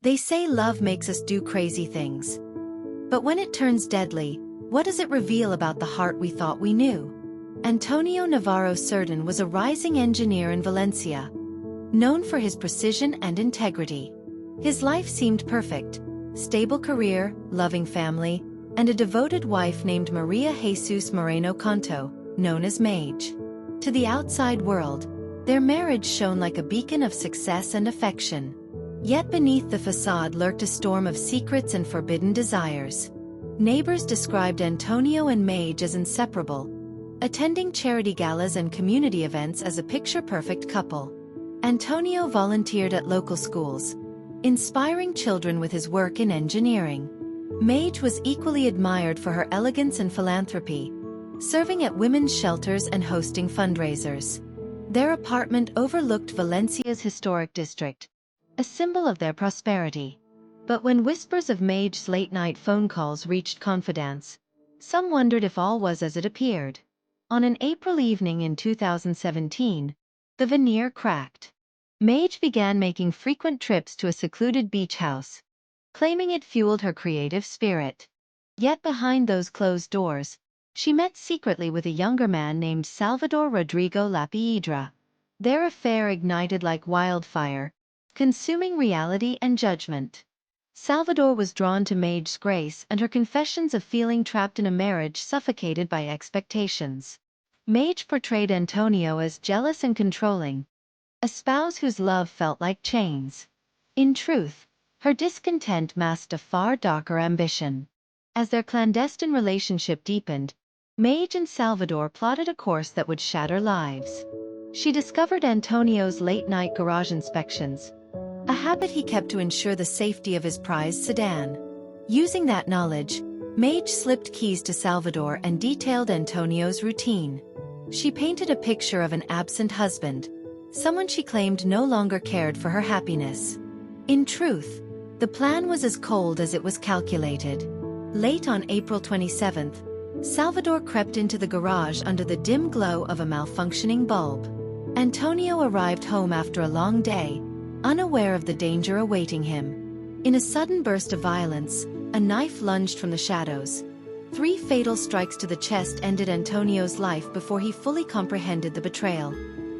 They say love makes us do crazy things. But when it turns deadly, what does it reveal about the heart we thought we knew? Antonio Navarro Cerdán was a rising engineer in Valencia, known for his precision and integrity. His life seemed perfect: stable career, loving family, and a devoted wife named María Jesús Moreno Cantó, known as Maje. To the outside world, their marriage shone like a beacon of success and affection. Yet beneath the facade lurked a storm of secrets and forbidden desires. Neighbors described Antonio and Maje as inseparable, attending charity galas and community events as a picture-perfect couple. Antonio volunteered at local schools, inspiring children with his work in engineering. Maje was equally admired for her elegance and philanthropy, serving at women's shelters and hosting fundraisers. Their apartment overlooked Valencia's historic district, a symbol of their prosperity. But when whispers of Maje's late-night phone calls reached confidants, some wondered if all was as it appeared. On an April evening in 2017, the veneer cracked. Maje began making frequent trips to a secluded beach house, claiming it fueled her creative spirit. Yet behind those closed doors, she met secretly with a younger man named Salvador Rodrigo Lapiedra. Their affair ignited like wildfire, consuming reality and judgment. Salvador was drawn to Maje's grace and her confessions of feeling trapped in a marriage suffocated by expectations. Maje portrayed Antonio as jealous and controlling, a spouse whose love felt like chains. In truth, her discontent masked a far darker ambition. As their clandestine relationship deepened, Maje and Salvador plotted a course that would shatter lives. She discovered Antonio's late-night garage inspections, a habit he kept to ensure the safety of his prized sedan. Using that knowledge, Maje slipped keys to Salvador and detailed Antonio's routine. She painted a picture of an absent husband, someone she claimed no longer cared for her happiness. In truth, the plan was as cold as it was calculated. Late on April 27th, Salvador crept into the garage under the dim glow of a malfunctioning bulb. Antonio arrived home after a long day, unaware of the danger awaiting him. In a sudden burst of violence, a knife lunged from the shadows. 3 fatal strikes to the chest ended Antonio's life before he fully comprehended the betrayal.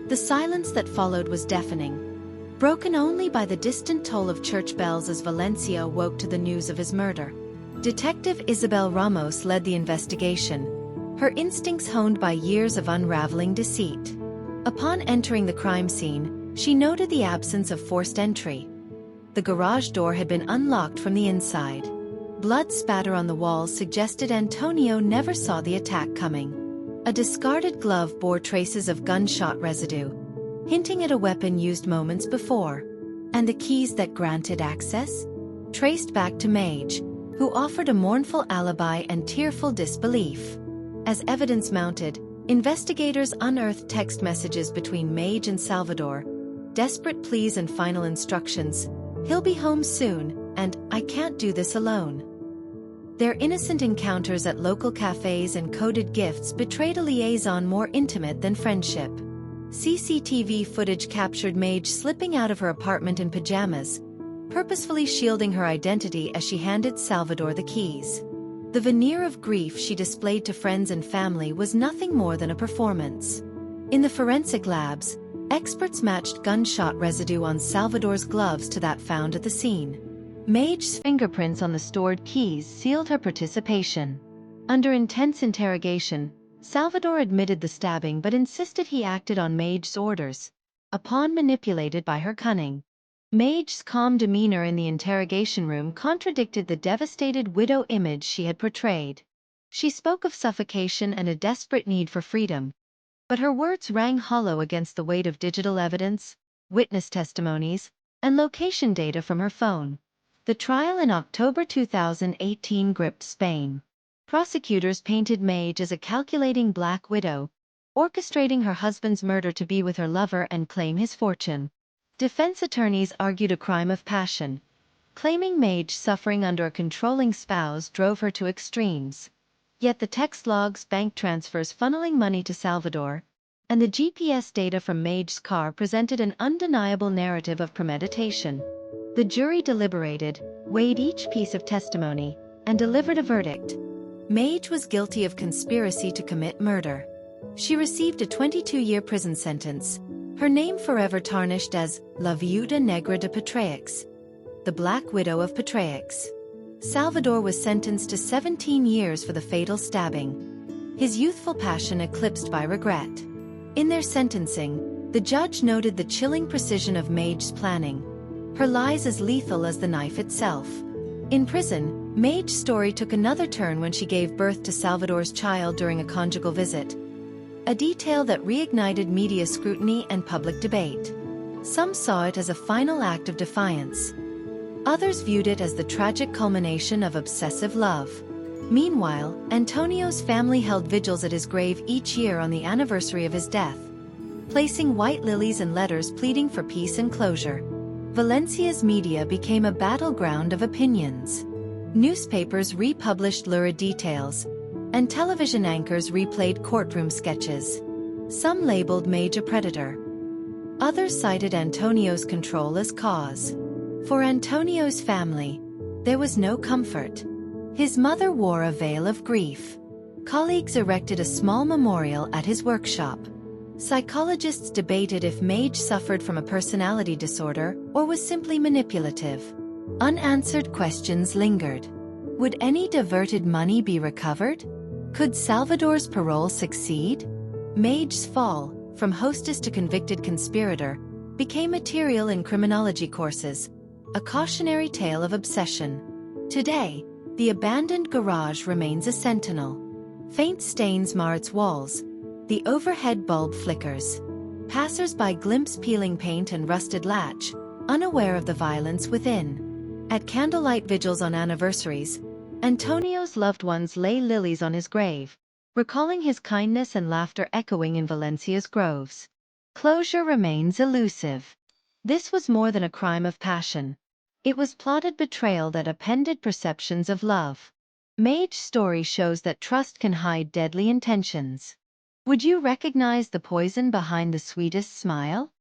The silence that followed was deafening, broken only by the distant toll of church bells as Valencia awoke to the news of his murder. Detective Isabel Ramos led the investigation, her instincts honed by years of unraveling deceit. Upon entering the crime scene, she noted the absence of forced entry. The garage door had been unlocked from the inside. Blood spatter on the walls suggested Antonio never saw the attack coming. A discarded glove bore traces of gunshot residue, hinting at a weapon used moments before. And the keys that granted access? Traced back to Maje, who offered a mournful alibi and tearful disbelief. As evidence mounted, investigators unearthed text messages between Maje and Salvador, desperate pleas and final instructions: "He'll be home soon," and "I can't do this alone." Their innocent encounters at local cafes and coded gifts betrayed a liaison more intimate than friendship. CCTV footage captured Maje slipping out of her apartment in pajamas, purposefully shielding her identity as she handed Salvador the keys. The veneer of grief she displayed to friends and family was nothing more than a performance. In the forensic labs, experts matched gunshot residue on Salvador's gloves to that found at the scene. Maje's fingerprints on the stored keys sealed her participation. Under intense interrogation, Salvador admitted the stabbing but insisted he acted on Maje's orders, a pawn manipulated by her cunning. Maje's calm demeanor in the interrogation room contradicted the devastated widow image she had portrayed. She spoke of suffocation and a desperate need for freedom, but her words rang hollow against the weight of digital evidence, witness testimonies, and location data from her phone. The trial in October 2018 gripped Spain. Prosecutors painted Maje as a calculating Black Widow, orchestrating her husband's murder to be with her lover and claim his fortune. Defense attorneys argued a crime of passion, claiming Maje's suffering under a controlling spouse drove her to extremes. Yet the text logs, bank transfers funneling money to Salvador, and the GPS data from Maje's car presented an undeniable narrative of premeditation. The jury deliberated, weighed each piece of testimony, and delivered a verdict. Maje was guilty of conspiracy to commit murder. She received a 22-year prison sentence, her name forever tarnished as La Viuda Negra de Patraix, the Black Widow of Patraix. Salvador was sentenced to 17 years for the fatal stabbing, his youthful passion eclipsed by regret. In their sentencing, the judge noted the chilling precision of Maje's planning, her lies as lethal as the knife itself. In prison, Maje's story took another turn when she gave birth to Salvador's child during a conjugal visit, a detail that reignited media scrutiny and public debate. Some saw it as a final act of defiance. Others viewed it as the tragic culmination of obsessive love. Meanwhile, Antonio's family held vigils at his grave each year on the anniversary of his death, placing white lilies and letters pleading for peace and closure. Valencia's media became a battleground of opinions. Newspapers republished lurid details, and television anchors replayed courtroom sketches. Some labeled Maje a predator. Others cited Antonio's control as cause. For Antonio's family, there was no comfort. His mother wore a veil of grief. Colleagues erected a small memorial at his workshop. Psychologists debated if Maje suffered from a personality disorder or was simply manipulative. Unanswered questions lingered. Would any diverted money be recovered? Could Salvador's parole succeed? Maje's fall, from hostess to convicted conspirator, became material in criminology courses, a cautionary tale of obsession. Today, the abandoned garage remains a sentinel. Faint stains mar its walls. The overhead bulb flickers. Passers-by glimpse peeling paint and rusted latch, unaware of the violence within. At candlelight vigils on anniversaries, Antonio's loved ones lay lilies on his grave, recalling his kindness and laughter echoing in Valencia's groves. Closure remains elusive. This was more than a crime of passion. It was plotted betrayal that upended perceptions of love. Maje's story shows that trust can hide deadly intentions. Would you recognize the poison behind the sweetest smile?